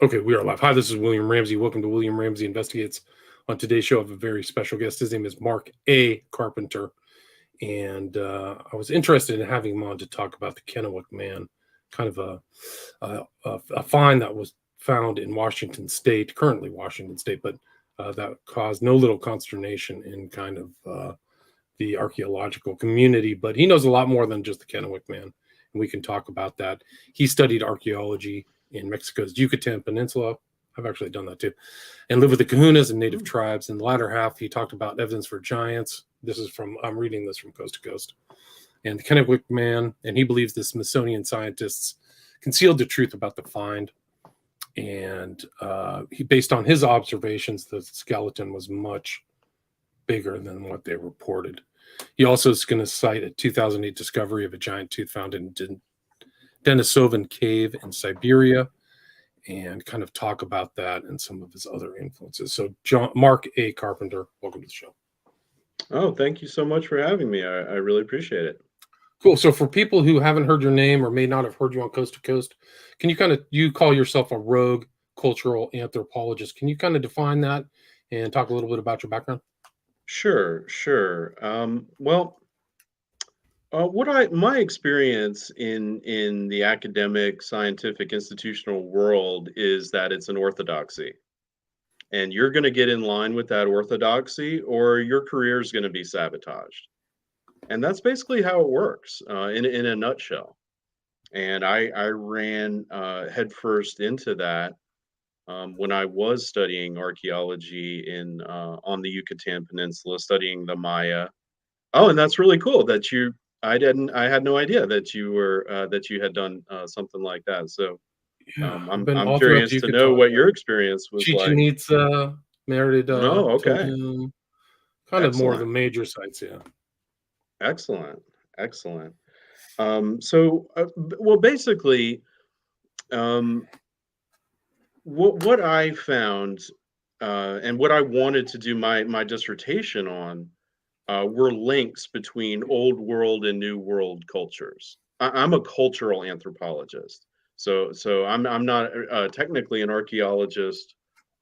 Okay, we are live. Hi, this is William Ramsey. Welcome to William Ramsey Investigates. On today's show, I have a very special guest. His name is Mark A. Carpenter, and I was interested in having him on to talk about the Kennewick Man, kind of a find that was found in Washington State, currently Washington State, but that caused no little consternation in kind of the archaeological community. But he knows a lot more than just the Kennewick Man, and we can talk about that. He studied archaeology in Mexico's Yucatan Peninsula. I've actually done that too, and lived with the Kahunas and native tribes. In the latter half, he talked about evidence for giants. I'm reading this from Coast to Coast. And the Kennewick Man, and he believes the Smithsonian scientists concealed the truth about the find. And based on his observations, the skeleton was much bigger than what they reported. He also is going to cite a 2008 discovery of a giant tooth found in Denisovan cave in Siberia, and kind of talk about that and some of his other influences. So, Mark A. Carpenter, welcome to the show. Oh, thank you so much for having me. I really appreciate it. Cool. So, for people who haven't heard your name or may not have heard you on Coast to Coast, can you call yourself a rogue cultural anthropologist? Can you kind of define that and talk a little bit about your background? Sure. My experience in the academic, scientific, institutional world is that it's an orthodoxy, and you're going to get in line with that orthodoxy, or your career is going to be sabotaged. And that's basically how it works, in a nutshell. And I ran headfirst into that when I was studying archaeology in on the Yucatan Peninsula, studying the Maya. Oh, and that's really cool that you. I had no idea that you had done something like that. So Yeah, I've I'm been I'm all throughout the curious to know Yucatan. what your experience was Chichen like. Itza, Merida, Oh, okay, Tulum, kind of more of the excellent, major sites. Yeah. excellent, excellent. Well, basically, um, what I found and what I wanted to do my dissertation on were links between old world and new world cultures. I'm a cultural anthropologist, so I'm not technically an archaeologist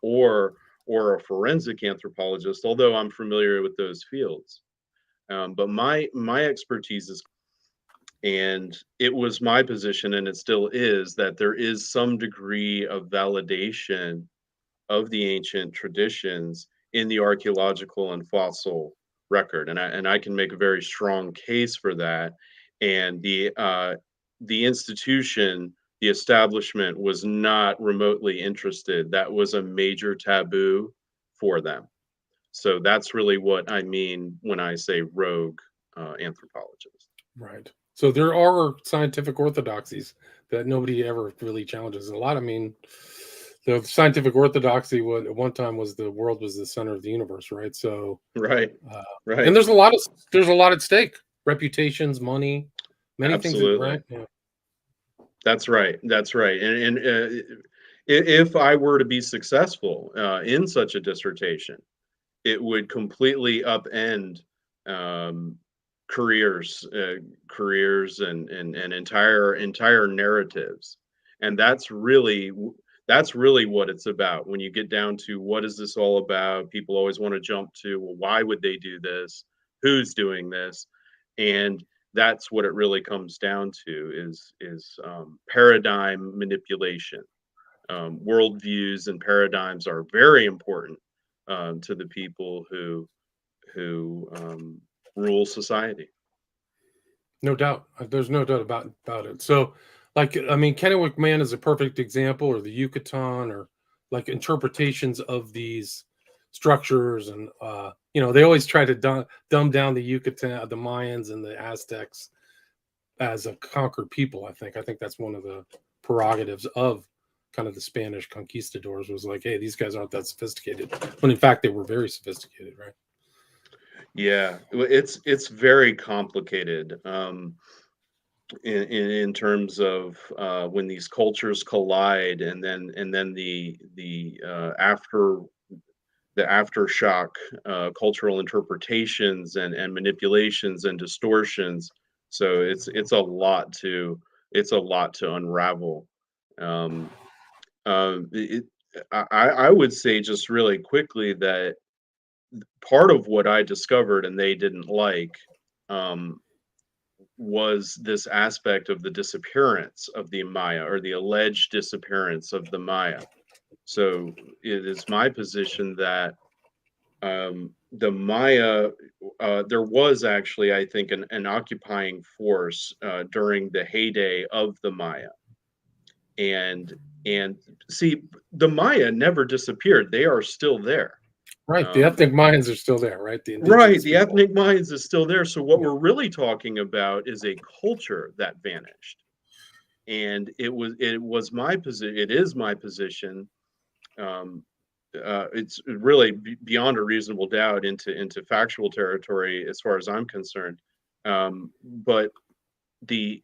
or or a forensic anthropologist, although I'm familiar with those fields. But my expertise is, and it was my position, and it still is, that there is some degree of validation of the ancient traditions in the archaeological and fossil record, and I can make a very strong case for that. And the institution, the establishment, was not remotely interested. That was a major taboo for them. So that's really what I mean when I say rogue anthropologist. Right. So there are scientific orthodoxies that nobody ever really challenges. And a lot, I mean, the scientific orthodoxy at one time was the world was the center of the universe, right? So, Right, uh, and right, there's a lot at stake: reputations, money, many things. absolutely. Right? Yeah. That's right. If I were to be successful in such a dissertation, it would completely upend um, careers, careers, and entire narratives. And that's really what it's about. When you get down to what is this all about, people always want to jump to, well, why would they do this? Who's doing this? And that's what it really comes down to is paradigm manipulation. Worldviews and paradigms are very important to the people who rule society. No doubt. There's no doubt about it. So, like, I mean, Kennewick Man is a perfect example, or the Yucatan, or like interpretations of these structures, and they always try to dumb down the Yucatan, the Mayans, and the Aztecs as a conquered people. I think that's one of the prerogatives of kind of the Spanish conquistadors, was like, hey, these guys aren't that sophisticated, when in fact they were very sophisticated, right? Yeah, it's very complicated in terms of when these cultures collide, and then the aftershock, cultural interpretations and manipulations and distortions. So it's a lot to unravel. Um, It, I would say just really quickly that part of what I discovered and they didn't like, um, was this aspect of the disappearance of the Maya, or the alleged disappearance of the Maya. So it is my position that, the Maya, there was actually, I think, an occupying force during the heyday of the Maya, and and see, the Maya never disappeared; they are still there. Right. The Um, ethnic Mayans are still there, right? The right, indigenous the people. ethnic Mayans is still there. So what Yeah. we're really talking about is a culture that vanished, and it was my position. It is my position. Um, it's really beyond a reasonable doubt into factual territory as far as I'm concerned. But the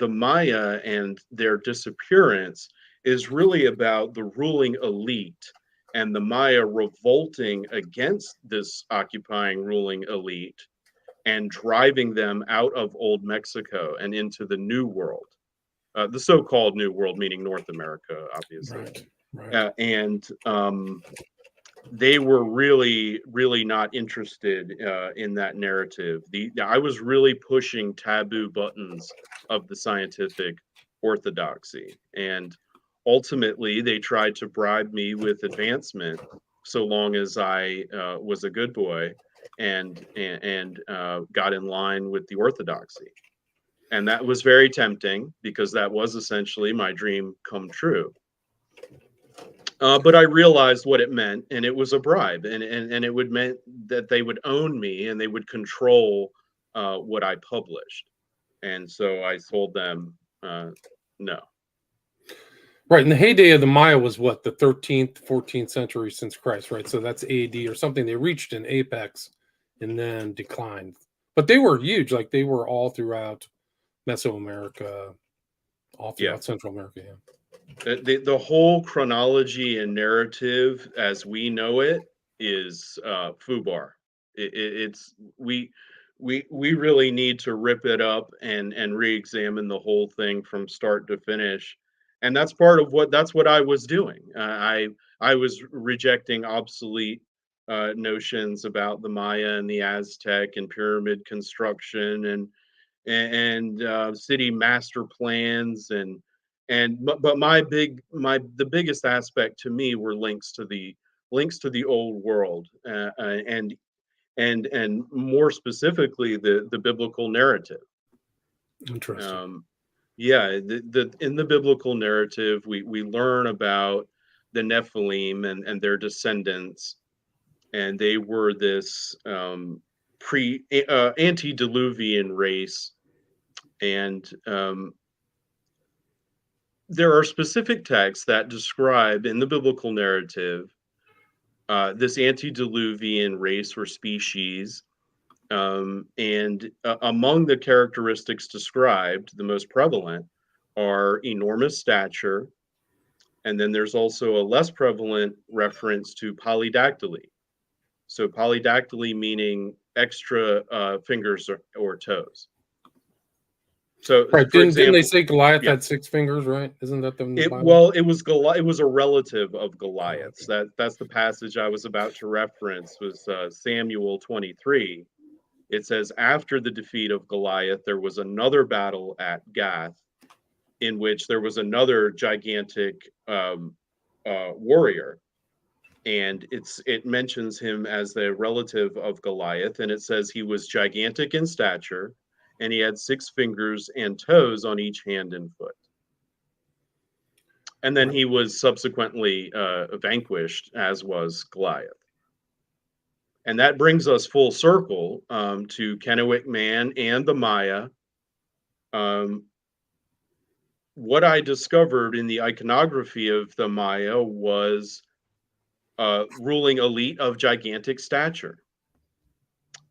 Maya and their disappearance is really about the ruling elite and the Maya revolting against this occupying ruling elite and driving them out of old Mexico and into the New World, the so-called New World, meaning North America, obviously. Right. Right. And they were really, really not interested in that narrative. I was really pushing taboo buttons of the scientific orthodoxy, and ultimately, they tried to bribe me with advancement, so long as I was a good boy and got in line with the orthodoxy. And that was very tempting because that was essentially my dream come true. But I realized what it meant, and it was a bribe, and it would meant that they would own me and they would control what I published. And so I told them no. Right. And the heyday of the Maya was what, the 13th, 14th century since Christ, right? So that's AD or something. They reached an apex and then declined. But they were huge. Like they were all throughout Mesoamerica, all Yeah, throughout Central America. Yeah. the whole chronology and narrative as we know it is FUBAR. It's we really need to rip it up and re-examine the whole thing from start to finish, and that's part of that's what I was doing. I was rejecting obsolete notions about the Maya and the Aztec and pyramid construction and city master plans but the biggest aspect to me were links to the old world, and more specifically the biblical narrative. Interesting. Yeah, the in the biblical narrative we learn about the Nephilim and their descendants, and they were this pre antediluvian race, and there are specific texts that describe in the biblical narrative this antediluvian race or species. And among the characteristics described, the most prevalent are enormous stature. And then there's also a less prevalent reference to polydactyly. So, polydactyly meaning extra fingers or toes. So, Right. for Didn't they example, say Goliath yeah, had 6 fingers, right? Isn't that in the It Bible? well, it was It was a relative of Oh, Goliath's. okay. That's the passage I was about to reference was Samuel 23. It says after the defeat of Goliath, there was another battle at Gath, in which there was another gigantic warrior, and it mentions him as the relative of Goliath, and it says he was gigantic in stature, and he had 6 fingers and toes on each hand and foot. And then Right. he was subsequently vanquished, as was Goliath. And that brings us full circle to Kennewick Man and the Maya. Um, what I discovered in the iconography of the Maya was ruling elite of gigantic stature.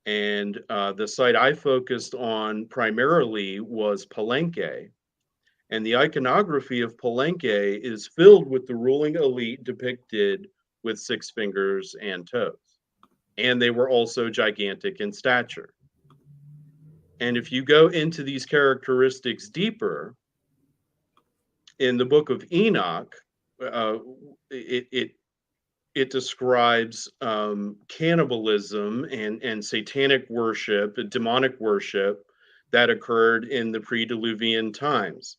And the site I focused on primarily was Palenque. And the iconography of Palenque is filled with the ruling elite depicted with 6 fingers and toes. And they were also gigantic in stature. And if you go into these characteristics deeper, in the book of Enoch, it it describes cannibalism and satanic worship, demonic worship that occurred in the pre-Diluvian times,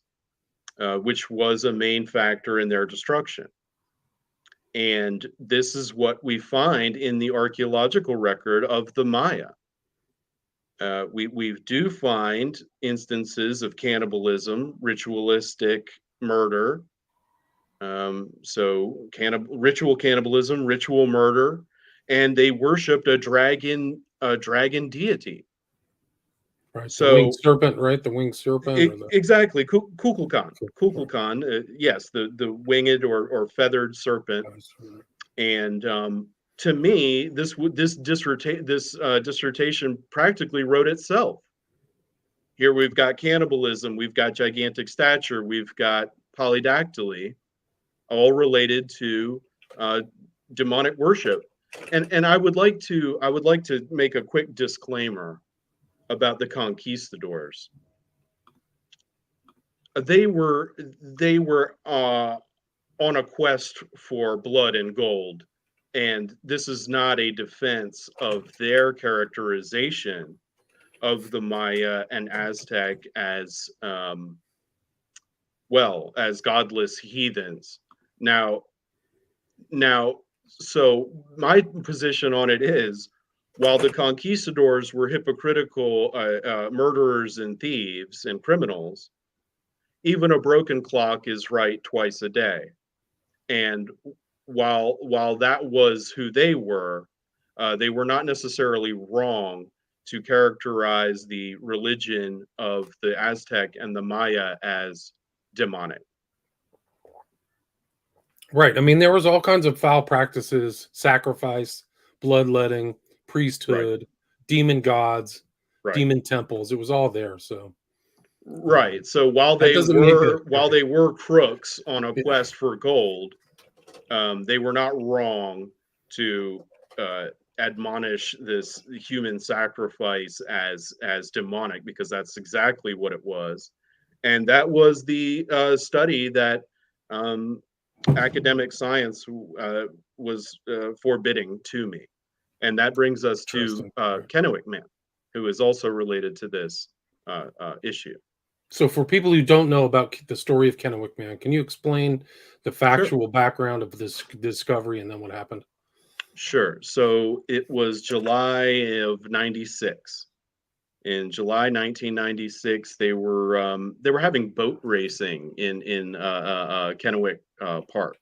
which was a main factor in their destruction. And this is what we find in the archaeological record of the Maya. We do find instances of cannibalism, ritualistic murder, ritual cannibalism, ritual murder, and they worshipped a dragon deity. Right. The winged So serpent, right? The winged serpent, or the exactly, Kukulkan, yes, the winged or feathered serpent. And to me, this dissertation practically wrote itself. Here we've got cannibalism, we've got gigantic stature, we've got polydactyly, all related to demonic worship. And I would like to make a quick disclaimer about the conquistadors. They were on a quest for blood and gold, and this is not a defense of their characterization of the Maya and Aztec as as godless heathens. Now, so my position on it is, while the conquistadors were hypocritical murderers and thieves and criminals, even a broken clock is right twice a day. And while that was who they were not necessarily wrong to characterize the religion of the Aztec and the Maya as demonic. Right. I mean, there was all kinds of foul practices, sacrifice, bloodletting, priesthood, demon gods, demon temples. It was all there. So right. So while they were crooks on a quest for gold, they were not wrong to admonish this human sacrifice as demonic, because that's exactly what it was. And that was the study that academic science was forbidding to me. And that brings us to Kennewick Man, who is also related to this issue. So for people who don't know about the story of Kennewick Man, can you explain the factual background of this discovery and then what happened? Sure. So it was July of '96. In July 1996, they were having boat racing in Kennewick Park,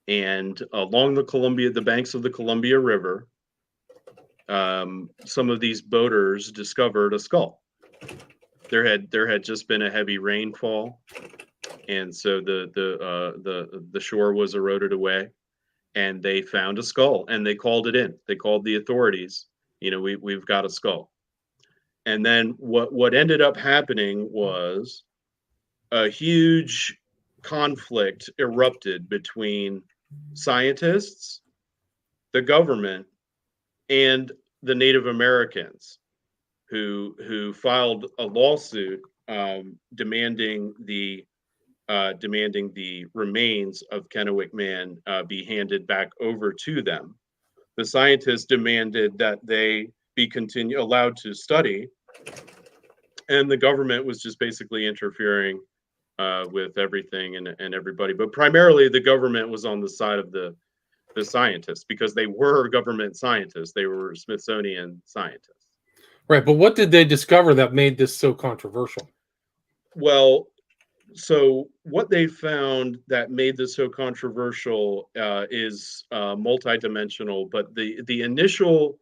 and along the banks of the Columbia River, some of these boaters discovered a skull. There had just been a heavy rainfall, and so the shore was eroded away, and they found a skull, and they called it in. They called the authorities. We've got a skull. And then what ended up happening was a huge conflict erupted between scientists, the government, and the Native Americans, who filed a lawsuit demanding the remains of Kennewick Man be handed back over to them. The scientists demanded that they be allowed to study, and the government was just basically interfering with everything and everybody. But primarily, the government was on the side of the scientists, because they were government scientists. They were Smithsonian scientists. Right, but what did they discover that made this so controversial? Well, so what they found that made this so controversial is multidimensional, but the initial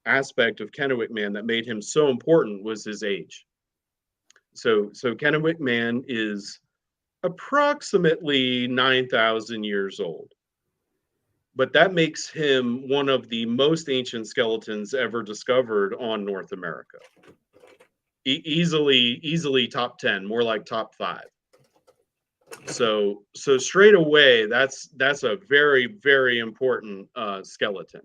aspect of Kennewick Man that made him so important was his age. So Kennewick Man is approximately 9,000 years old, but that makes him one of the most ancient skeletons ever discovered on North America. Easily top 10, more like top 5. So straight away, that's a very, very important skeleton.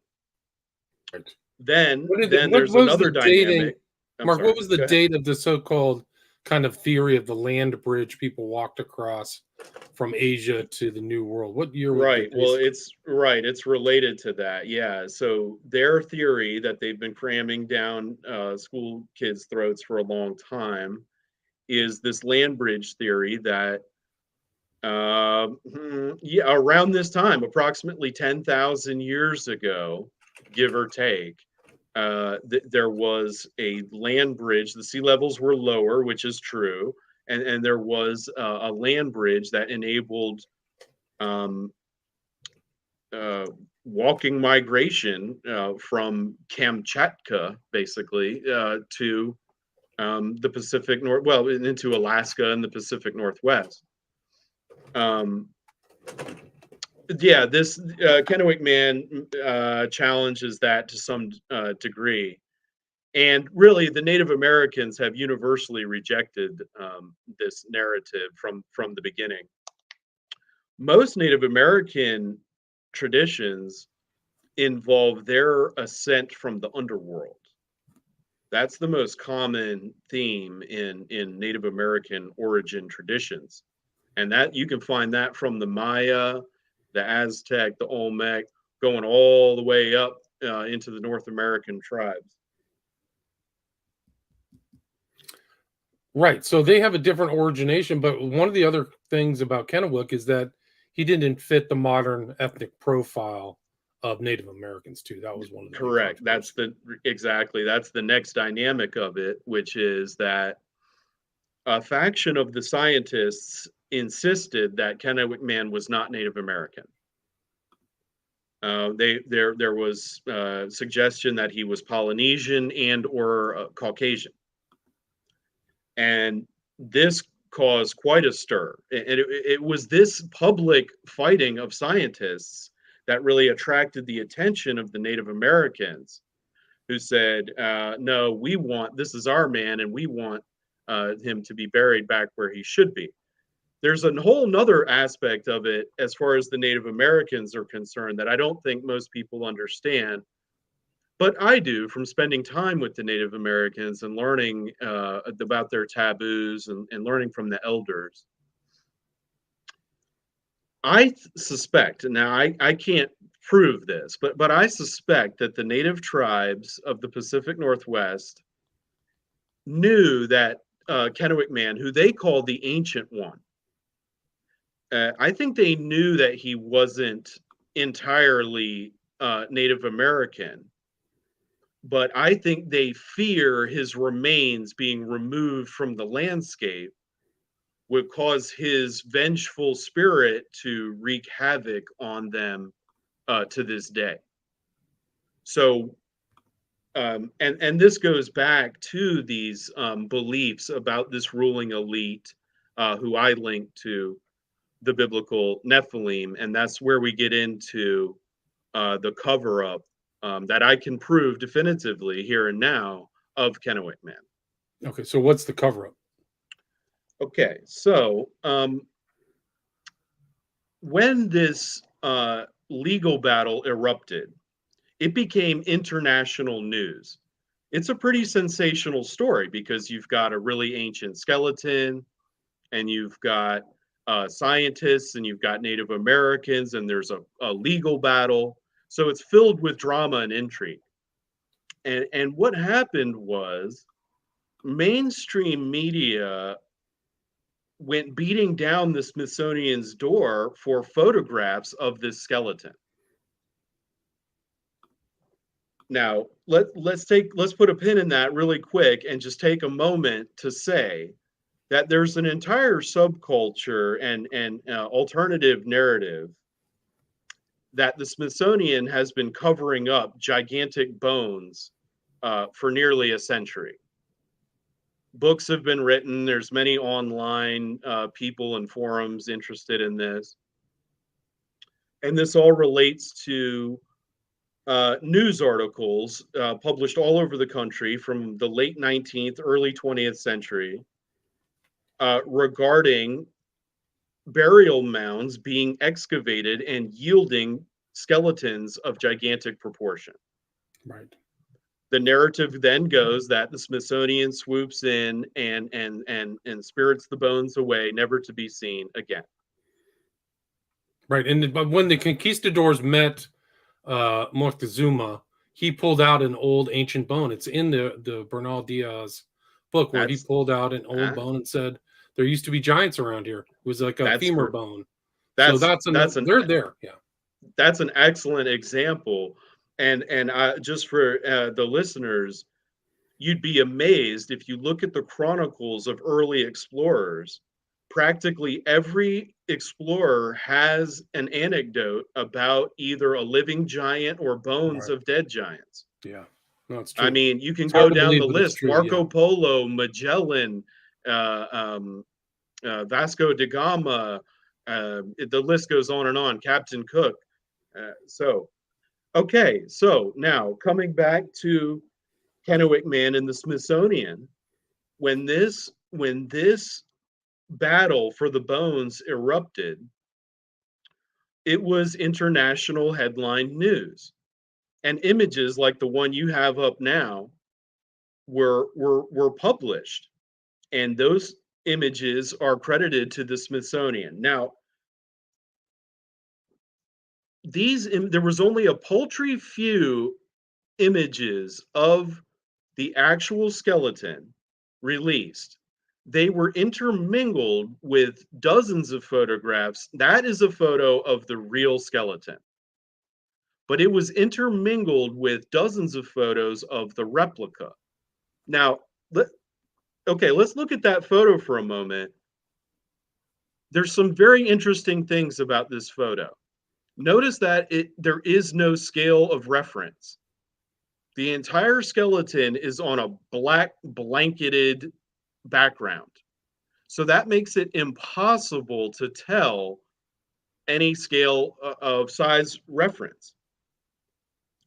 Right. Then there's another dynamic. Mark, what was the date of the so-called kind of theory of the land bridge people walked across from Asia to the New World. What year would Right. they? Well, it's right. It's related to that. Yeah. So their theory that they've been cramming down school kids' throats for a long time is this land bridge theory that yeah, around this time, approximately 10,000 years ago, give or take, there was a land bridge. The sea levels were lower, which is true, and there was a land bridge that enabled um, uh, walking migration from Kamchatka, basically, to the Pacific North, well, into Alaska and the Pacific Northwest. Um, yeah, this Kennewick Man challenges that to some degree. And really, the Native Americans have universally rejected this narrative from the beginning. Most Native American traditions involve their ascent from the underworld. That's the most common theme in Native American origin traditions. And that you can find that from the Maya, the Aztec, the Olmec, going all the way up into the North American tribes. Right. So they have a different origination, but one of the other things about Kennewick is that he didn't fit the modern ethnic profile of Native Americans too. That was one of the big Correct. That's controversies. that's the next dynamic of it, which is that a faction of the scientists insisted that Kennewick Man was not Native American. There was suggestion that he was Polynesian and or Caucasian, and this caused quite a stir. And it was this public fighting of scientists that really attracted the attention of the Native Americans, who said, "No, we want this is our man, and we want him to be buried back where he should be." There's a whole nother aspect of it as far as the Native Americans are concerned that I don't think most people understand, but I do from spending time with the Native Americans and learning about their taboos and learning from the elders. I suspect, now I can't prove this, but I suspect that the native tribes of the Pacific Northwest knew that Kennewick Man, who they called the Ancient One, I think they knew that he wasn't entirely Native American, but I think they fear his remains being removed from the landscape would cause his vengeful spirit to wreak havoc on them to this day. So, and this goes back to these beliefs about this ruling elite, who I link to the biblical Nephilim, and that's where we get into the cover up that I can prove definitively here and now of Kennewick Man. Okay, so what's the cover up? Okay, so when this legal battle erupted, it became international news. It's a pretty sensational story because you've got a really ancient skeleton, and you've got scientists, and you've got Native Americans, and there's a legal battle. So it's filled with drama and intrigue. And what happened was mainstream media went beating down the Smithsonian's door for photographs of this skeleton. Now, let's put a pin in that really quick and just take a moment to say that there's an entire subculture and alternative narrative that the Smithsonian has been covering up gigantic bones for nearly a century. Books have been written. There's many online people and forums interested in this. And this all relates to news articles published all over the country from the late 19th, early 20th century regarding burial mounds being excavated and yielding skeletons of gigantic proportion. Right. The narrative then goes that the Smithsonian swoops in and spirits the bones away, never to be seen again. Right. But when the conquistadors met Moctezuma, he pulled out an old ancient bone. It's in the Bernal Diaz book, where he That's pulled out an old uh, bone and said there used to be giants around here. It was like a that's femur gr- bone. So that's that's an they're there. Yeah. that's an excellent example. And just for the listeners, you'd be amazed if you look at the chronicles of early explorers. Practically every explorer has an anecdote about either a living giant or bones Right. of dead giants. Yeah. No, it's I true. mean, you can It's hard go to down believe, the but it's list: true. Yeah. Marco Polo, Magellan, uh, um, Vasco da Gama. The list goes on and on. Captain Cook. So, okay. So now coming back to Kennewick Man and the Smithsonian, when this battle for the bones erupted, it was international headline news, and images like the one you have up now were published, and those images are credited to the Smithsonian. Now, there was only a paltry few images of the actual skeleton released. They were intermingled with dozens of photographs. That is a photo of the real skeleton, but it was intermingled with dozens of photos of the replica. Now, let's look at that photo for a moment. There's some very interesting things about this photo. Notice that there is no scale of reference. The entire skeleton is on a black blanketed background. So that makes it impossible to tell any scale of size reference.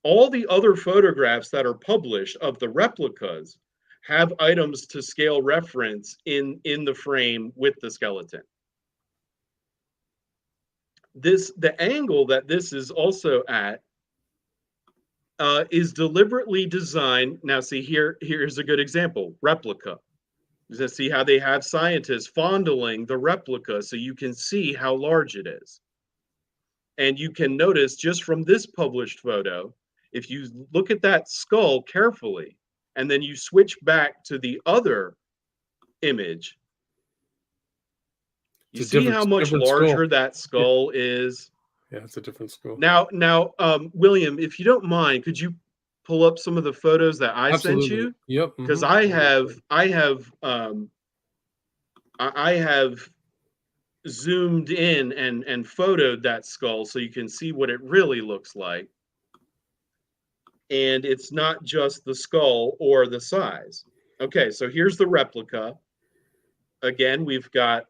All the other photographs that are published of the replicas have items to scale reference in the frame with the skeleton. The angle that this is also at is deliberately designed. Now, see here's a good example: replica. You see how they have scientists fondling the replica so you can see how large it is. And you can notice just from this published photo, if you look at that skull carefully, and then you switch back to the other image, you It's a see how much different skull. larger that Yeah. skull is. Yeah. It's a different skull. Now, William, if you don't mind, could you pull up some of the photos that I sent Absolutely. you? Yep. Because I have zoomed in and photoed that skull so you can see what it really looks like. And it's not just the skull or the size. Okay, so here's the replica. Again, we've got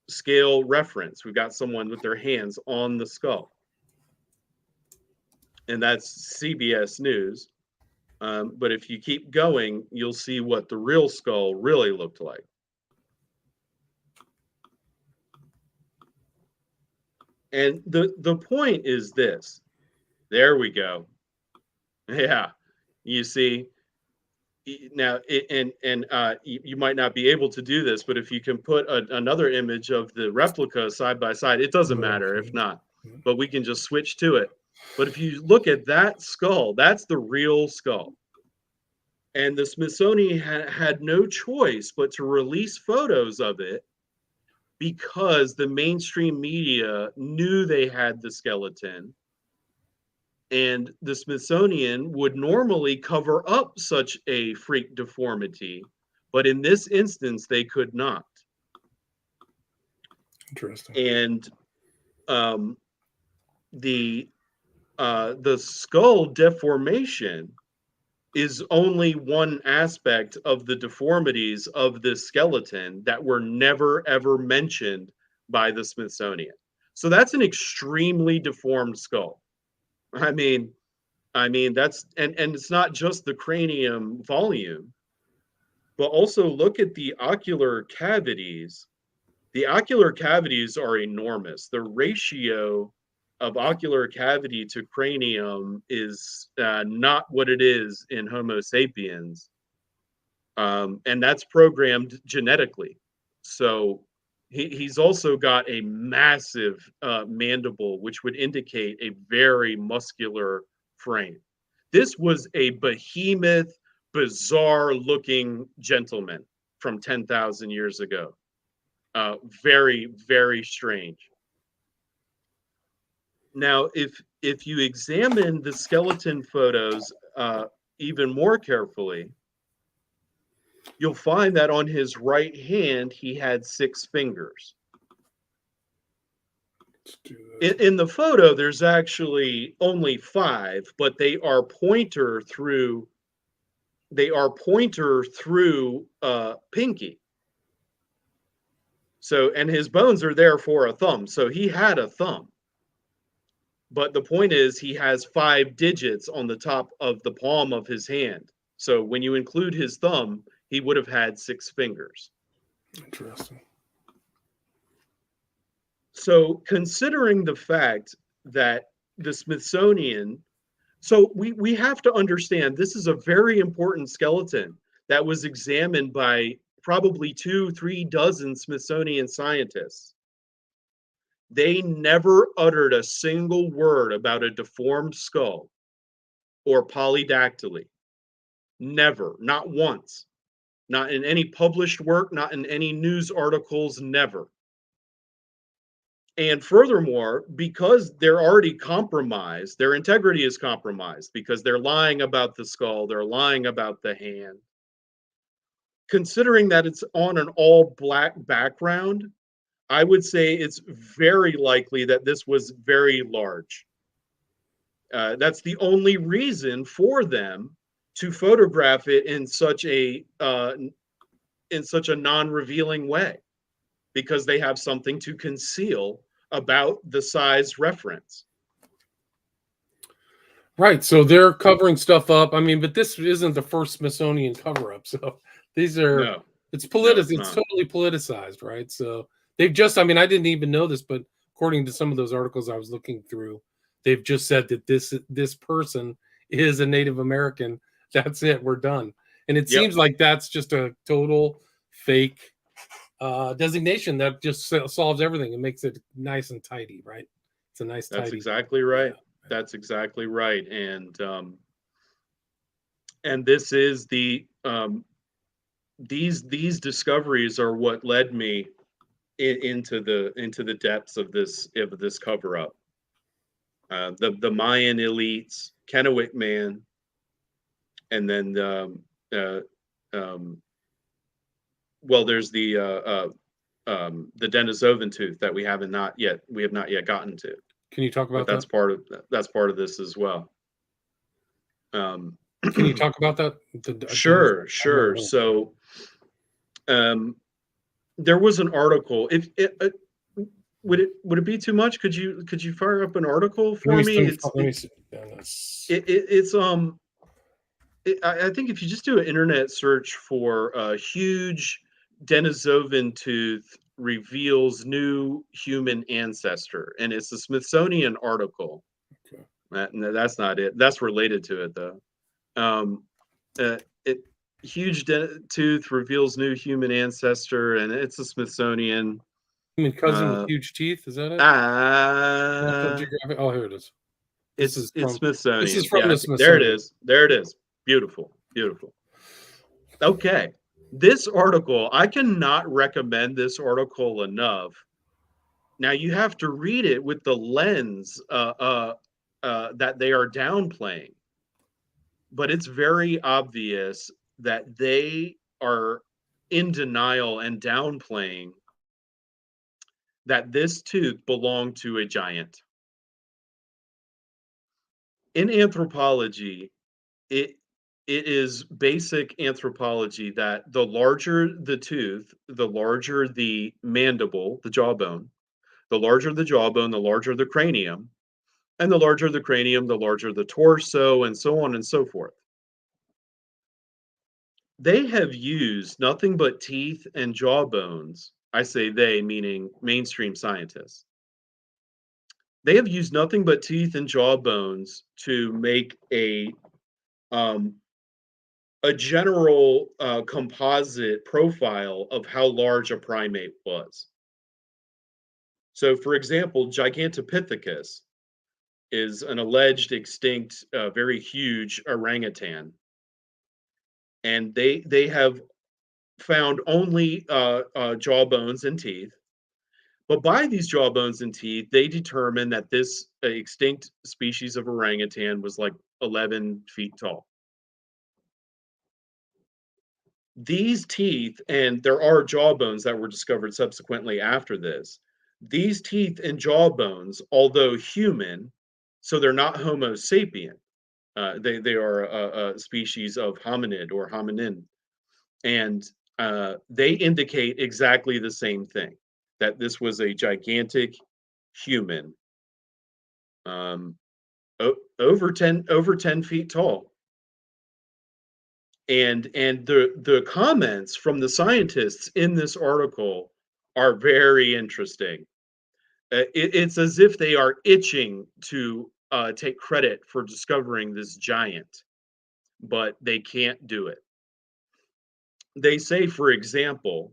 scale reference. We've got someone with their hands on the skull. And that's CBS News. But if you keep going, you'll see what the real skull really looked like. And the point is this. There we go. Yeah, you see. Now, you might not be able to do this, but if you can put another image of the replica side by side, it doesn't matter if Okay. not, but we can just switch to it. But if you look at that skull, that's the real skull. And the Smithsonian had no choice but to release photos of it because the mainstream media knew they had the skeleton, and the Smithsonian would normally cover up such a freak deformity, but in this instance, they could not. Interesting. And the skull deformation is only one aspect of the deformities of this skeleton that were never ever mentioned by the Smithsonian. So that's an extremely deformed skull. I mean, that's and it's not just the cranium volume, but also look at the ocular cavities. The ocular cavities are enormous. The ratio of ocular cavity to cranium is not what it is in Homo sapiens, and that's programmed genetically. So He's also got a massive mandible, which would indicate a very muscular frame. This was a behemoth, bizarre-looking gentleman from 10,000 years ago. Very, very strange. Now, if you examine the skeleton photos even more carefully, you'll find that on his right hand, he had 6 fingers. In the photo, there's actually only 5, but they are pointer through pinky. So, and his bones are there for a thumb. So he had a thumb. But the point is, he has 5 digits on the top of the palm of his hand. So when you include his thumb, he would have had 6 fingers. Interesting. So considering the fact that the Smithsonian, so we have to understand this is a very important skeleton that was examined by probably 2-3 dozen Smithsonian scientists. They never uttered a single word about a deformed skull or polydactyly. Never, not once. Not in any published work, not in any news articles, never. And furthermore, because they're already compromised, their integrity is compromised because they're lying about the skull, they're lying about the hand. Considering that it's on an all black background, I would say it's very likely that this was very large. That's the only reason for them to photograph it in such a non-revealing way, because they have something to conceal about the size reference. Right. So they're covering stuff up. I mean, but this isn't the first Smithsonian cover up. So these are, No, it's it's it's not. totally politicized, right? So they've just, I mean, I didn't even know this, but according to some of those articles I was looking through, they've just said that this person is a Native American. That's it. We're done. And it Yep, seems like that's just a total fake designation that just solves everything and makes it nice and tidy, right? It's a nice, that's tidy. exactly right. Yeah. That's exactly right. And this is the these discoveries are what led me into the depths of this cover up. The Mayan elites, Kennewick Man, and then well, there's the Denisovan tooth that we have not yet gotten to. Can you talk But about that? that's part of this as well. Can you talk about that? Sure. So, there was an article. If it would it be too much? Could you fire up an article for me? Let me see. I think if you just do an internet search for huge Denisovan tooth reveals new human ancestor, and it's a Smithsonian article. Okay. That's not it. That's related to it though. Huge tooth reveals new human ancestor, and it's a Smithsonian. You mean cousin with huge teeth? Is that it? Oh, here it is. It's Smithsonian. This is from the Smithsonian. There it is. There it is. Beautiful. Beautiful. Okay. This article, I cannot recommend this article enough. Now you have to read it with the lens that they are downplaying. But it's very obvious that they are in denial and downplaying that this tooth belonged to a giant. In anthropology, it is basic anthropology that the larger the tooth, the larger the mandible, the jawbone, the larger the jawbone, the larger the cranium, and the larger the cranium, the larger the torso, and so on and so forth. They have used nothing but teeth and jawbones. I say they, meaning mainstream scientists. They have used nothing but teeth and jawbones to make a general composite profile of how large a primate was. So, for example, Gigantopithecus is an alleged extinct, very huge orangutan, and they have found only jaw bones and teeth. But by these jaw bones and teeth, they determined that this extinct species of orangutan was like 11 feet tall. These teeth, and there are jaw bones that were discovered subsequently after this. These teeth and jaw bones, although human, so they're not Homo sapien. They are a species of hominid or hominin, and they indicate exactly the same thing, that this was a gigantic human, um, over 10 feet tall. And the comments from the scientists in this article are very interesting. It's as if they are itching to take credit for discovering this giant, but they can't do it. They say, for example,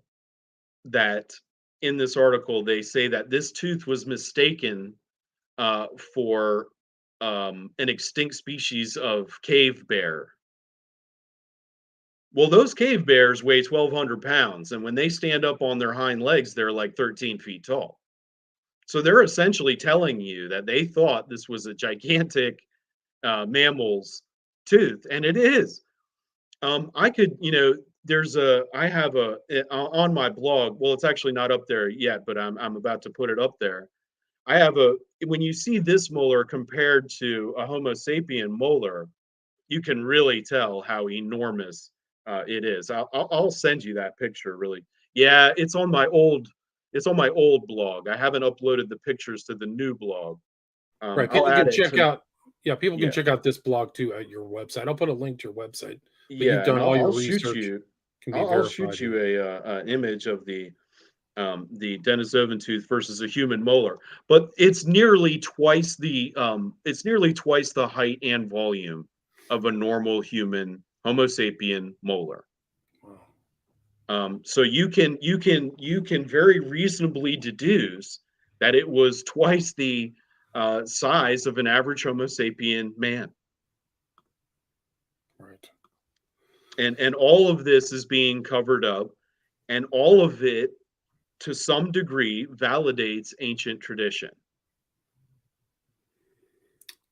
that in this article, they say that this tooth was mistaken for an extinct species of cave bear. Well, those cave bears weigh 1,200 pounds, and when they stand up on their hind legs, they're like 13 feet tall. So they're essentially telling you that they thought this was a gigantic mammal's tooth, and it is. I could, I have on my blog. Well, it's actually not up there yet, but I'm about to put it up there. I have when you see this molar compared to a Homo sapien molar, you can really tell how enormous it is. I'll send you that picture. Really, yeah, it's on my old blog. I haven't uploaded the pictures to the new blog. Right. I'll People add can it check to. out, yeah, people can Yeah, check out this blog too at your website. I'll put a link to your website, but you've yeah, and done all your I'll shoot research, you. can be I'll verified shoot you here. an image of the Denisovan tooth versus a human molar, but it's nearly twice the height and volume of a normal human Homo sapien molar. Wow. So you can very reasonably deduce that it was twice the size of an average Homo sapien man, Right. and all of this is being covered up, and all of it, to some degree, validates ancient tradition.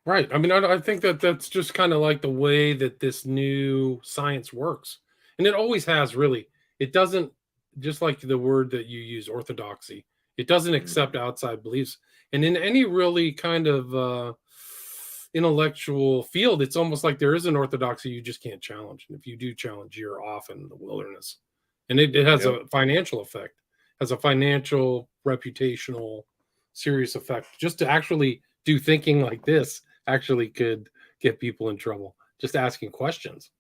Right. I mean, I think that that's just kind of like the way that this new science works. And it always has, really. It doesn't, just like the word that you use, orthodoxy, it doesn't accept Mhm. outside beliefs. And in any really kind of intellectual field, it's almost like there is an orthodoxy you just can't challenge. And if you do challenge, you're off in the wilderness. And it has Yep. a financial effect, has a financial, reputational, serious effect. Just to actually do thinking like this actually could get people in trouble. Just asking questions.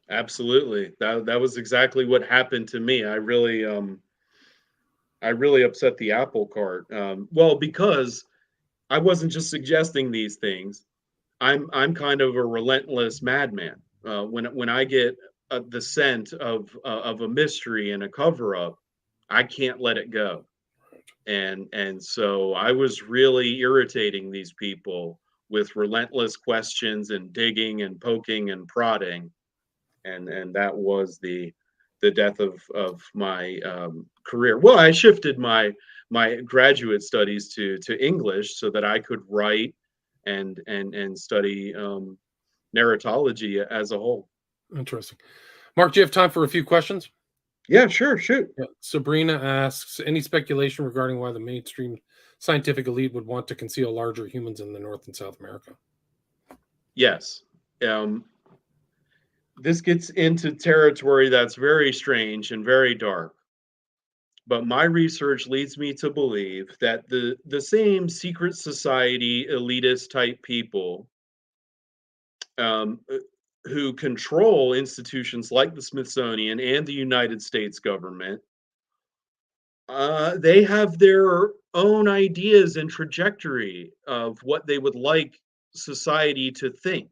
Absolutely. That was exactly what happened to me. I really upset the apple cart. Well, because I wasn't just suggesting these things. I'm kind of a relentless madman. When I get the scent of a mystery and a cover up, I can't let it go. And so I was really irritating these people with relentless questions and digging and poking and prodding, and that was the death of my career. Well, I shifted my graduate studies to English so that I could write and study narratology as a whole. Interesting. Mark, do you have time for a few questions? Yeah, sure, shoot. Yeah. Sabrina asks, any speculation regarding why the mainstream scientific elite would want to conceal larger humans in the North and South America? Yes. Um, this gets into territory that's very strange and very dark. But my research leads me to believe that the same secret society elitist type people, um, uh, who control institutions like the Smithsonian and the United States government, they have their own ideas and trajectory of what they would like society to think,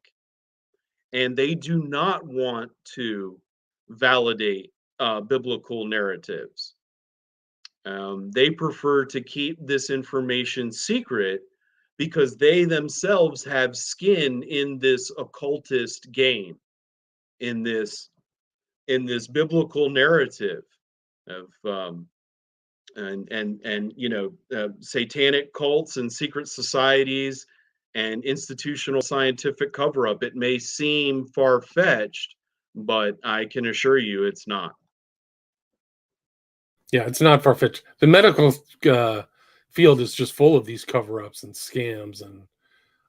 and they do not want to validate biblical narratives. They prefer to keep this information secret because they themselves have skin in this occultist game, in this biblical narrative of and satanic cults and secret societies and institutional scientific cover-up. It may seem far-fetched, but I can assure you it's not. Yeah, it's not far-fetched. The medical field is just full of these cover-ups and scams and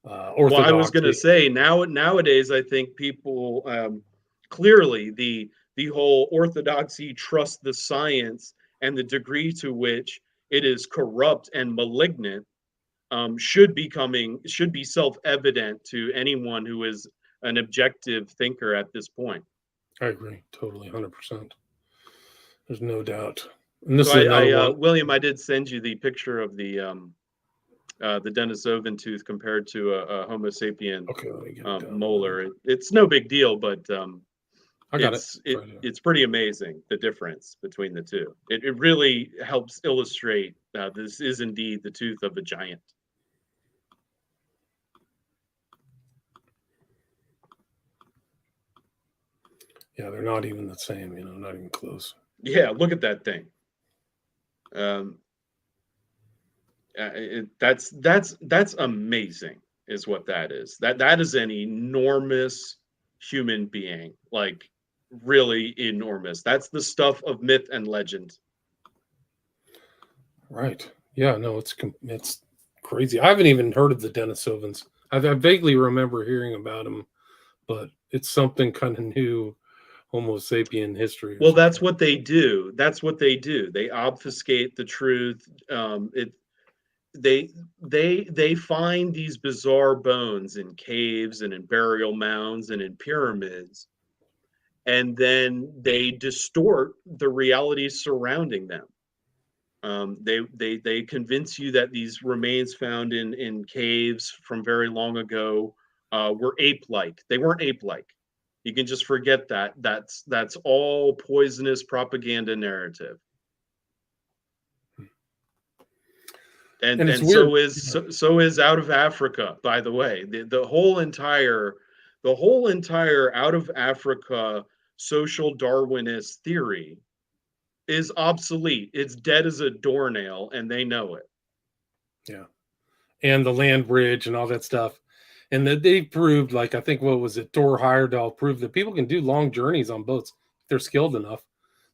Well, I was going to orthodoxy. say nowadays I think people clearly the whole orthodoxy, trust the science, and the degree to which it is corrupt and malignant should be self-evident to anyone who is an objective thinker at this point. I agree, totally, 100%. There's no doubt. And this So is another one. William, I did send you the picture of the Denisovan tooth compared to a Homo sapien Okay, let me get it down. molar. It's no big deal, but I got it's pretty amazing, the difference between the two. It really helps illustrate this is indeed the tooth of a giant. Yeah, they're not even the same, not even close. Yeah, look at that thing. That's amazing, is what that is. That is an enormous human being, like really enormous. That's the stuff of myth and legend. Right. Yeah, no, it's crazy. I haven't even heard of the Denisovans. I vaguely remember hearing about them, but it's something kind of new, Homo sapien history. Well, that's what they do. That's what they do. They obfuscate the truth. They find these bizarre bones in caves and in burial mounds and in pyramids, and then they distort the realities surrounding them. They convince you that these remains found in caves from very long ago were ape-like. They weren't ape-like. You can just forget that. That's all poisonous propaganda narrative. And it's so weird. is Out of Africa, by the way. The whole entire Out of Africa social Darwinist theory is obsolete. It's dead as a doornail, and they know it. Yeah. And the land bridge and all that stuff. And that they proved, like, I think, what was it? Thor Heyerdahl proved that people can do long journeys on boats if they're skilled enough.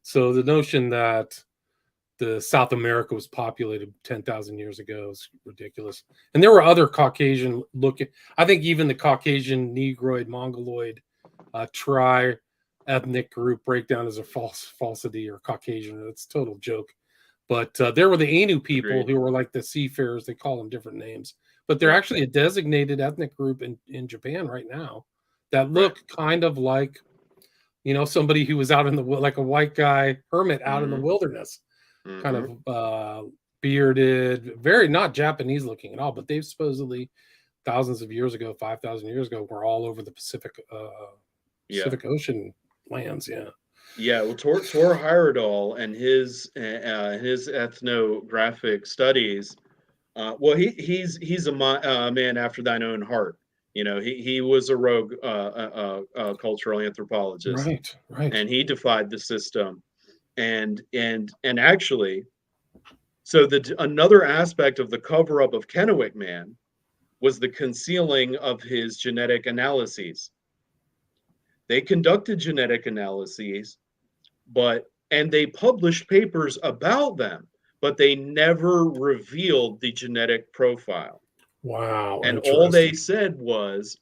So the notion that the South America was populated 10,000 years ago is ridiculous. And there were other Caucasian looking, I think even the Caucasian Negroid, Mongoloid tri-ethnic group breakdown is a falsity or Caucasian. It's a total joke. But there were the Ainu people Agreed. who were like the seafarers. They call them different names. But they're actually a designated ethnic group in Japan right now that look kind of like, somebody who was out in the, like a white guy hermit out in the wilderness, kind of bearded, very not Japanese looking at all, but they've supposedly thousands of years ago, 5,000 years ago, were all over the Pacific Ocean lands. Yeah. Yeah, well, Tor Heyerdahl and his ethnographic studies. Well, he's a man after thine own heart. He was a rogue cultural anthropologist, right, and he defied the system. And actually, so another aspect of the cover up of Kennewick Man was the concealing of his genetic analyses. They conducted genetic analyses, and they published papers about them, but they never revealed the genetic profile. Wow. And all they said was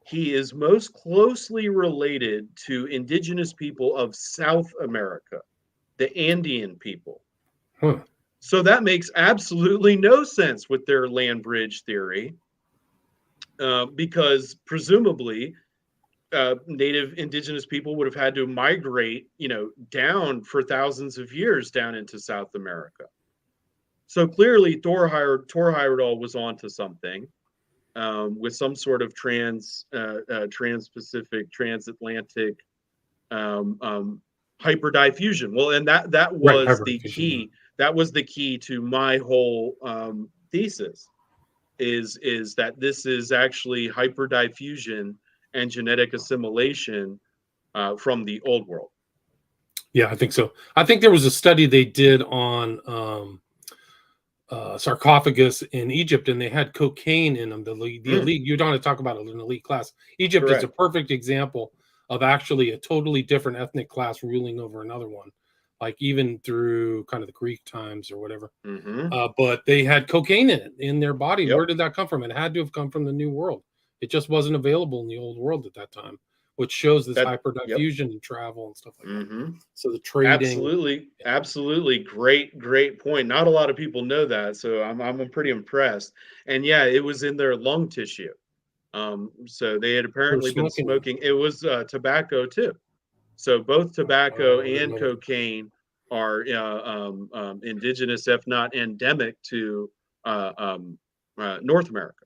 he is most closely related to indigenous people of South America, the Andean people. So that makes absolutely no sense with their land bridge theory, because presumably native indigenous people would have had to migrate, down for thousands of years down into South America. So clearly, Thor Heyerdahl was onto something with some sort of trans-Pacific, transatlantic hyperdiffusion. Well, and that Right, was the hybridization. Yeah. key. That was the key to my whole thesis. Is that this is actually hyperdiffusion and genetic assimilation from the old world. Yeah, I think so. I think there was a study they did on sarcophagus in Egypt, and they had cocaine in them. The elite, you don't want to talk about an elite class. Egypt is a Correct. perfect example of actually a totally different ethnic class ruling over another one, like even through kind of the Greek times or whatever. But they had cocaine in it in their body. Yep. Where did that come from? It had to have come from the New World. It just wasn't available in the Old World at that time, which shows this Yep. hyperdiffusion and travel and stuff like that. So the trading, absolutely, great point. Not a lot of people know that, so I'm pretty impressed. And yeah, it was in their lung tissue. So they had apparently been smoking. It was tobacco too. So both tobacco and cocaine are indigenous, if not endemic, to North America,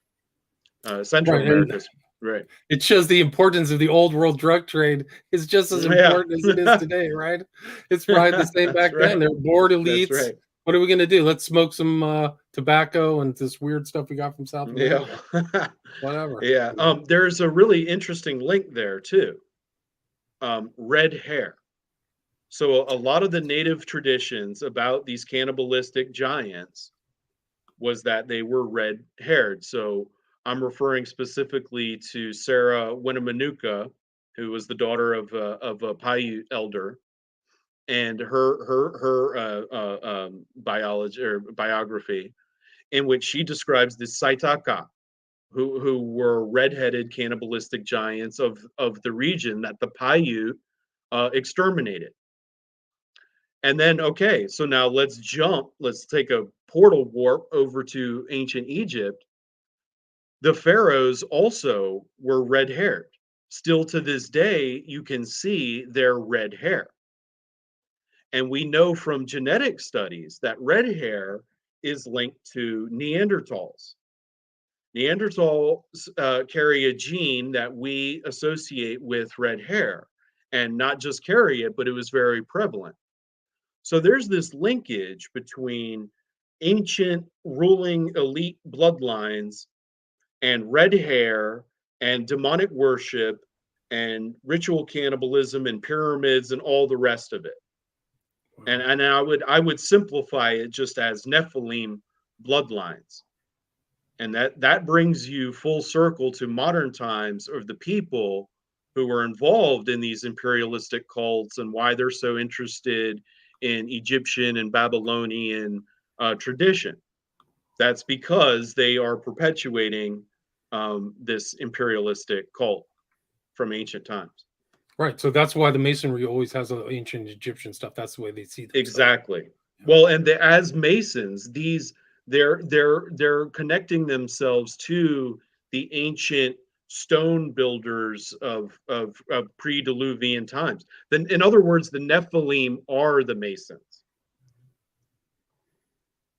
Central America. Right. It shows the importance of the old world drug trade is just as important as it is today, right? It's probably the same back then. They're bored elites. That's right. What are we going to do? Let's smoke some tobacco and this weird stuff we got from South America. Yeah. Whatever. Yeah. There's a really interesting link there too. Red hair. So a lot of the native traditions about these cannibalistic giants was that they were red-haired. So I'm referring specifically to Sarah Winemanuka, who was the daughter of a Paiute elder, and her biology or biography, in which she describes the Saitaka, who were red-headed cannibalistic giants of the region that the Paiute exterminated. And then, okay, so now let's take a portal warp over to ancient Egypt. The pharaohs also were red-haired. Still to this day, you can see their red hair. And we know from genetic studies that red hair is linked to Neanderthals. Neanderthals carry a gene that we associate with red hair, and not just carry it, but it was very prevalent. So there's this linkage between ancient ruling elite bloodlines and red hair and demonic worship and ritual cannibalism and pyramids and all the rest of it. And I would simplify it just as Nephilim bloodlines. And that brings you full circle to modern times of the people who were involved in these imperialistic cults and why they're so interested in Egyptian and Babylonian tradition. That's because they are perpetuating this imperialistic cult from ancient times. Right. So that's why the Masonry always has ancient Egyptian stuff. That's the way they see themselves. Exactly. Yeah. Well, and as Masons, they're connecting themselves to the ancient stone builders of pre-Diluvian times. Then, in other words, the Nephilim are the Masons.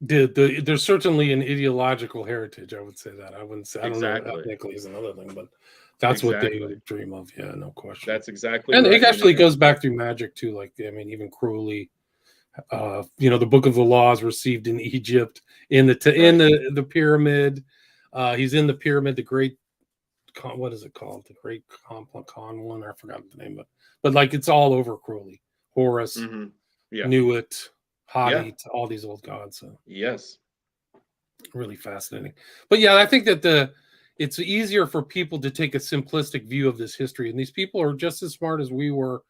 There's certainly an ideological heritage. I would say that. I wouldn't say. I don't know. Ethnically is another thing, but that's what they would dream of. Yeah, no question. That's exactly. And it actually goes back through magic too. Like, I mean, even Crowley. The Book of the Laws received in Egypt in the pyramid. He's in the pyramid. The Great, what is it called? The Great Conlon. I forgot the name, but like it's all over Crowley. Horus, Nuit, Hadi, all these old gods. So. Yes, really fascinating. But yeah, I think that it's easier for people to take a simplistic view of this history, and these people are just as smart as we were.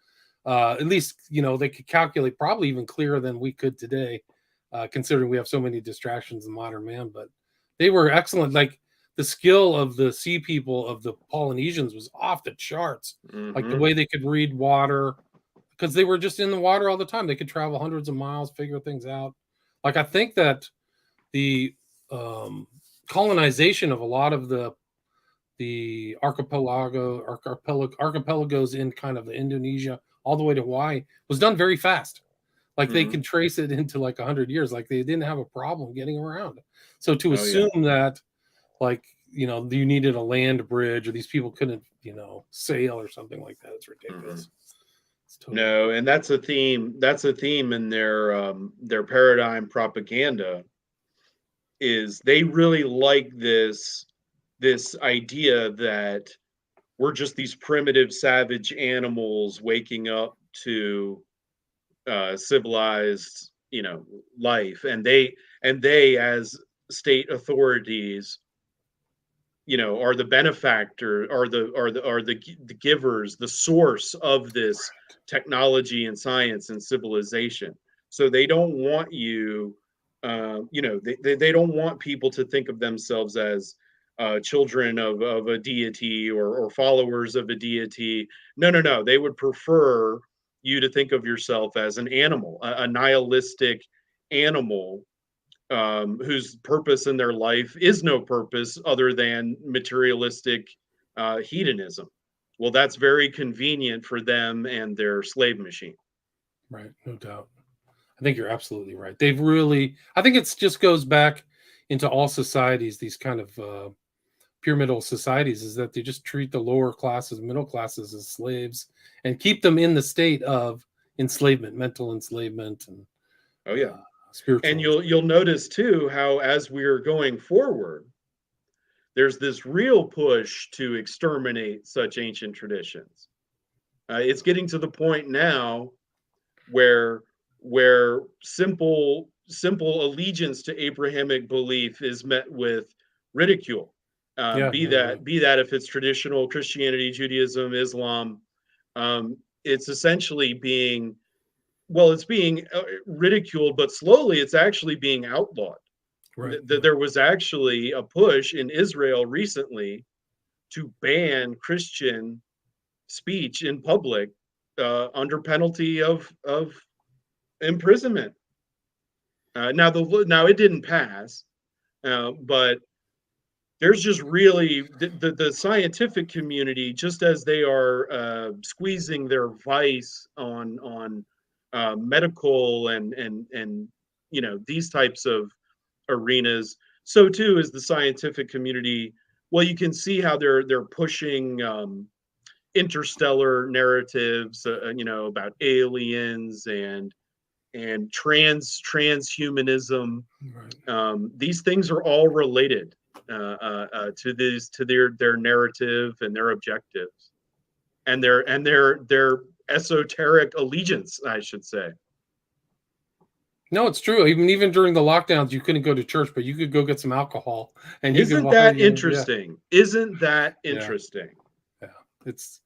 At least, they could calculate probably even clearer than we could today, considering we have so many distractions in modern man. But they were excellent. Like the skill of the sea people of the Polynesians was off the charts. Like the way they could read water, because they were just in the water all the time. They could travel hundreds of miles, figure things out. Like I think that the colonization of a lot of the archipelagos in kind of Indonesia all the way to Hawaii was done very fast. Like they could trace it into like 100 years. Like they didn't have a problem getting around. So to assume that like, you needed a land bridge or these people couldn't, sail or something like that, it's ridiculous. It's totally No, and that's a theme. That's a theme in their paradigm propaganda. Is they really like this idea that we're just these primitive, savage animals waking up to civilized, life, and they as state authorities, are the benefactor, are the givers, the source of this technology and science and civilization. So they don't want you, they don't want people to think of themselves as children of a deity, or followers of a deity. No, no, no. They would prefer you to think of yourself as an animal, a nihilistic animal, whose purpose in their life is no purpose other than materialistic hedonism. Well, that's very convenient for them and their slave machine. right. No doubt. I think you're absolutely right. They've really, I think it's just goes back into all societies, these kind of pyramidal societies, is that they just treat the lower classes, middle classes as slaves and keep them in the state of enslavement, mental enslavement, and Oh yeah. spiritual. And you'll notice too how, as we're going forward, there's this real push to exterminate such ancient traditions. It's getting to the point now where simple allegiance to Abrahamic belief is met with ridicule. Yeah, Be yeah, yeah. that if it's traditional Christianity, Judaism, Islam, it's essentially being, well, it's being ridiculed, but slowly it's actually being outlawed. Right. There was actually a push in Israel recently to ban Christian speech in public under penalty of imprisonment. Now it didn't pass, but there's just really the scientific community, just as they are squeezing their vice on medical and these types of arenas, so too is the scientific community. Well, you can see how they're pushing interstellar narratives, about aliens and transhumanism. Right. These things are all related to their narrative and their objectives, and their esoteric allegiance, I should say. No, it's true. Even during the lockdowns, you couldn't go to church, but you could go get some alcohol, and you could Isn't buy. that Yeah, interesting? Isn't that yeah, interesting? yeah. It's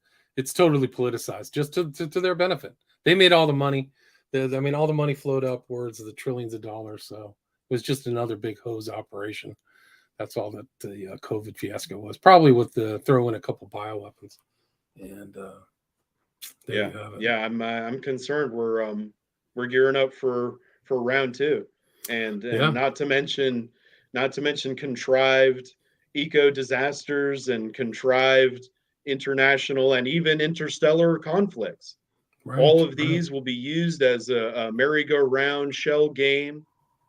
totally politicized, just to their benefit. They made all the money. I mean, all the money flowed upwards of the trillions of dollars. So it was just another big hose operation. That's all that the COVID fiasco was. Probably with the throw in a couple bioweapons, and there Yeah, you have it. yeah. I'm concerned. We're gearing up for round two, and Yeah, not to mention contrived eco disasters and contrived international and even interstellar conflicts. right, All of right. these will be used as a merry-go-round shell game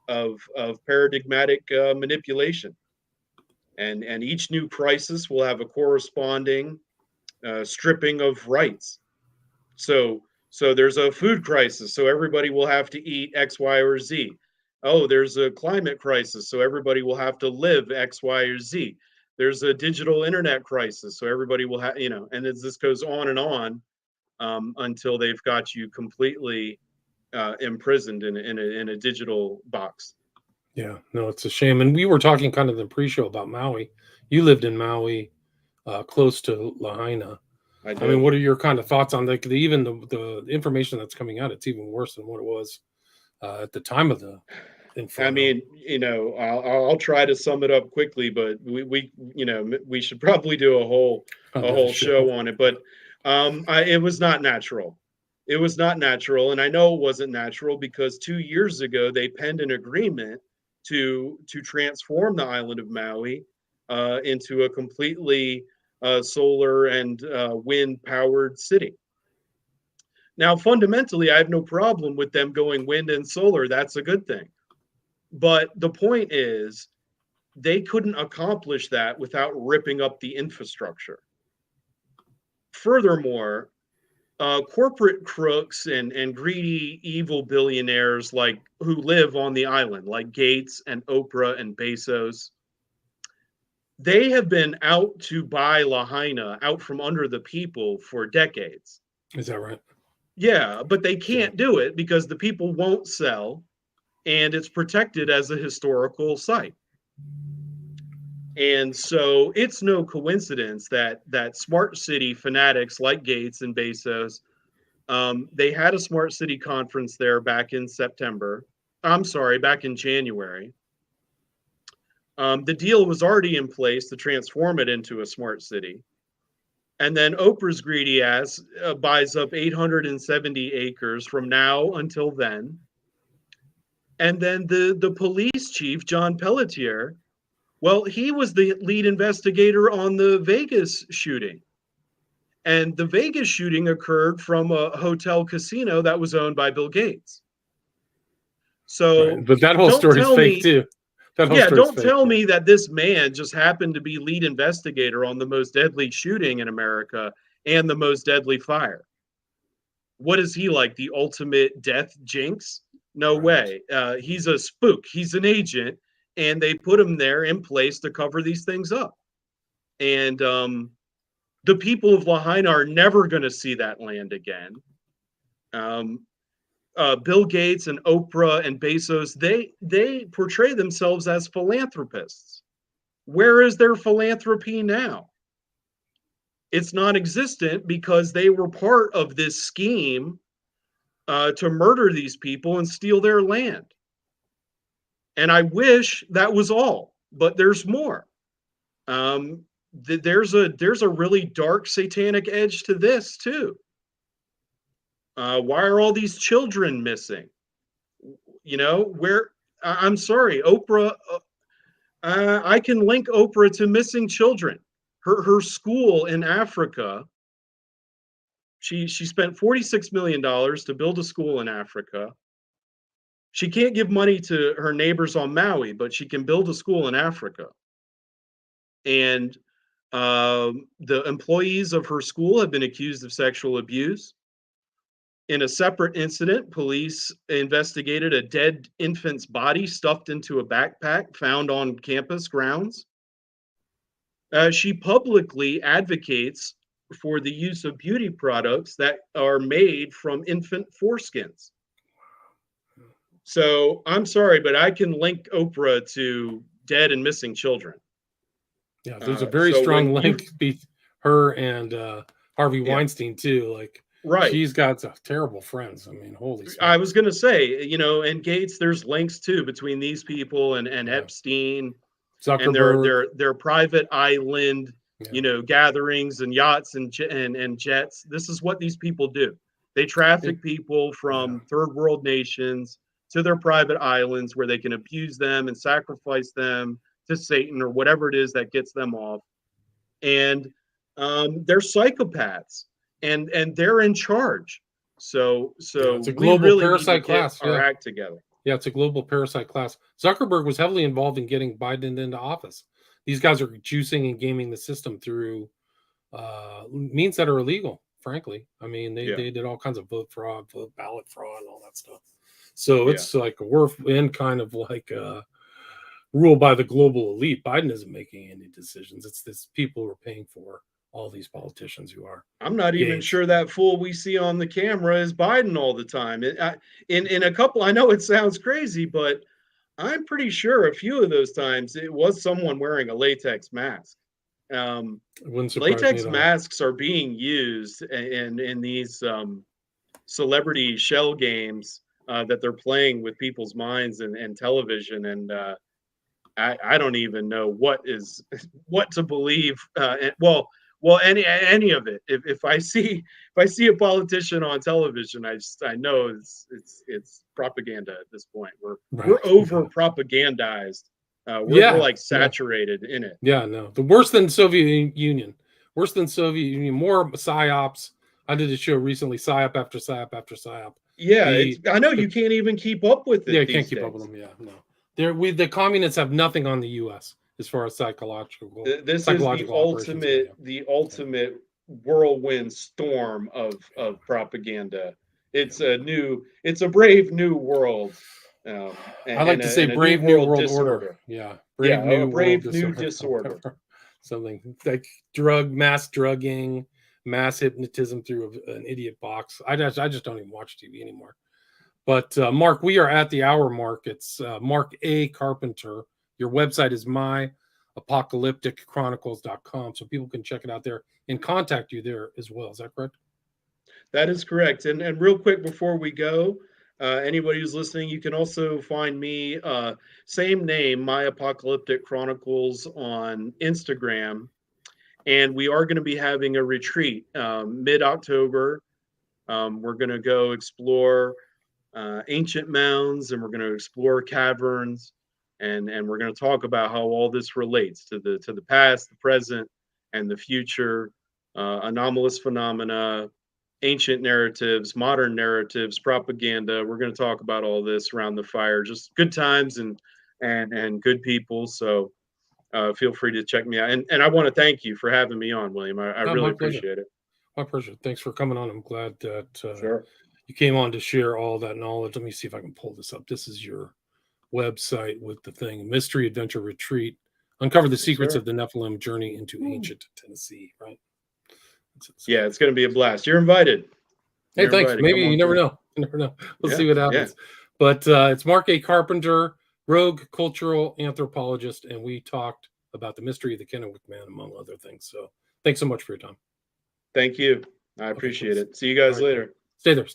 of paradigmatic manipulation, and each new crisis will have a corresponding stripping of rights. So there's a food crisis, so everybody will have to eat X, Y, or Z. Oh, there's a climate crisis, so everybody will have to live X, Y, or Z. There's a digital internet crisis, so everybody will have, and this goes on until they've got you completely imprisoned in a digital box. Yeah, no, it's a shame. And we were talking kind of the pre-show about Maui. You lived in Maui, close to Lahaina. I I mean, did. what are your kind of thoughts on even the information that's coming out? It's even worse than what it was at the time of the I inferno. mean, I'll try to sum it up quickly, but we should probably do a whole On a the whole show. show on it. But it was not natural. It was not natural, and I know it wasn't natural because 2 years ago they penned an agreement to transform the island of Maui into a completely solar and wind powered city. Now, fundamentally, I have no problem with them going wind and solar. That's a good thing. But the point is, they couldn't accomplish that without ripping up the infrastructure. Furthermore, corporate crooks and greedy, evil billionaires like who live on the island, like Gates and Oprah and Bezos. They have been out to buy Lahaina out from under the people for decades. Is that right? Yeah, but they can't do it because the people won't sell, and it's protected as a historical site. And so it's no coincidence that smart city fanatics like Gates and Bezos, they had a smart city conference there back in September. I'm sorry, back in January. The deal was already in place to transform it into a smart city. And then Oprah's greedy ass buys up 870 acres from now until then. And then the police chief, John Pelletier, well, he was the lead investigator on the Vegas shooting. And the Vegas shooting occurred from a hotel casino that was owned by Bill Gates. So, right. But that whole story is fake too. Don't tell me that this man just happened to be lead investigator on the most deadly shooting in America and the most deadly fire. What is he, like the ultimate death jinx? No way. He's a spook. He's an agent, and they put him there in place to cover these things up. And the people of Lahaina are never going to see that land again. Bill Gates and Oprah and Bezos, they portray themselves as philanthropists. Where is their philanthropy now? It's non-existent because they were part of this scheme to murder these people and steal their land. And I wish that was all, but there's more. There's a really dark satanic edge to this too. Why are all these children missing? You know, where, I'm sorry, Oprah, I can link Oprah to missing children. Her school in Africa, she spent $46 million to build a school in Africa. She can't give money to her neighbors on Maui, but she can build a school in Africa. And the employees of her school have been accused of sexual abuse. In a separate incident, police investigated a dead infant's body stuffed into a backpack found on campus grounds. She publicly advocates for the use of beauty products that are made from infant foreskins. So I'm sorry, but I can link Oprah to dead and missing children. Yeah, there's a very strong link between her and Harvey Weinstein too. Like, right, she's got terrible friends. I mean, holy smokes. I was gonna say, you know, and Gates, there's links too between these people and Epstein, Zuckerberg, and their private island, you know, gatherings and yachts and jets. This is what these people do. They traffic people from third world nations to their private islands where they can abuse them and sacrifice them to Satan or whatever it is that gets them off. And they're psychopaths, and they're in charge. So it's a global really parasite class. Our act together. Yeah, it's a global parasite class. Zuckerberg was heavily involved in getting Biden into office. These guys are juicing and gaming the system through means that are illegal, frankly. I mean, they did all kinds of vote fraud, ballot fraud, and all that stuff. So it's like we're in kind of like ruled by the global elite. Biden isn't making any decisions. It's this people who are paying for all these politicians who are. I'm not even sure that fool we see on the camera is Biden all the time. In a couple, I know it sounds crazy, but I'm pretty sure a few of those times it was someone wearing a latex mask. Latex masks are being used in these celebrity shell games that they're playing with people's minds and television, and I don't even know what to believe. Well, any of it. If I see a politician on television, I know it's propaganda at this point. We're over propagandized. We're like saturated in it. Yeah, no, the worse than Soviet Union. Worse than Soviet Union. More psyops. I did a show recently, psyop after psyop after psyop. Yeah, I know you can't even keep up with it. Yeah, you can't keep up with them. Yeah, no. The communists have nothing on the U.S. as far as psychological. This is the ultimate whirlwind storm of propaganda. It's a brave new world, I like to say and a new Brave New world World Order. disorder. Yeah, Yeah, Brave a New World brave new Disorder. disorder. Something like mass drugging, mass hypnotism through an idiot box. I just don't even watch TV anymore. But Mark, we are at the hour mark. It's Mark A. Carpenter. Your website is myapocalypticchronicles.com, so people can check it out there and contact you there as well. Is that correct? That is correct. And real quick before we go, anybody who's listening, you can also find me, same name, My Apocalyptic Chronicles, on Instagram. And we are going to be having a retreat mid-October. We're going to go explore ancient mounds, and we're going to explore caverns, and we're going to talk about how all this relates to the past, the present, and the future, anomalous phenomena, ancient narratives, modern narratives, propaganda. We're going to talk about all this around the fire. Just good times and good people. So feel free to check me out. And I want to thank you for having me on, William. I really appreciate it. My pleasure. Thanks for coming on. I'm glad that Sure. you came on to share all that knowledge. Let me see if I can pull this up. This is your website with the thing, Mystery Adventure Retreat. Uncover the secrets of the Nephilim journey into ancient Tennessee, right? Yeah, it's going to be a blast. You're invited. Hey, thanks. Maybe you never know. You never know. We'll see what happens. Yeah. But it's Mark A. Carpenter, rogue cultural anthropologist, and we talked about the mystery of the Kennewick Man, among other things. So thanks so much for your time. Thank you. I appreciate it. See you guys later. Stay there.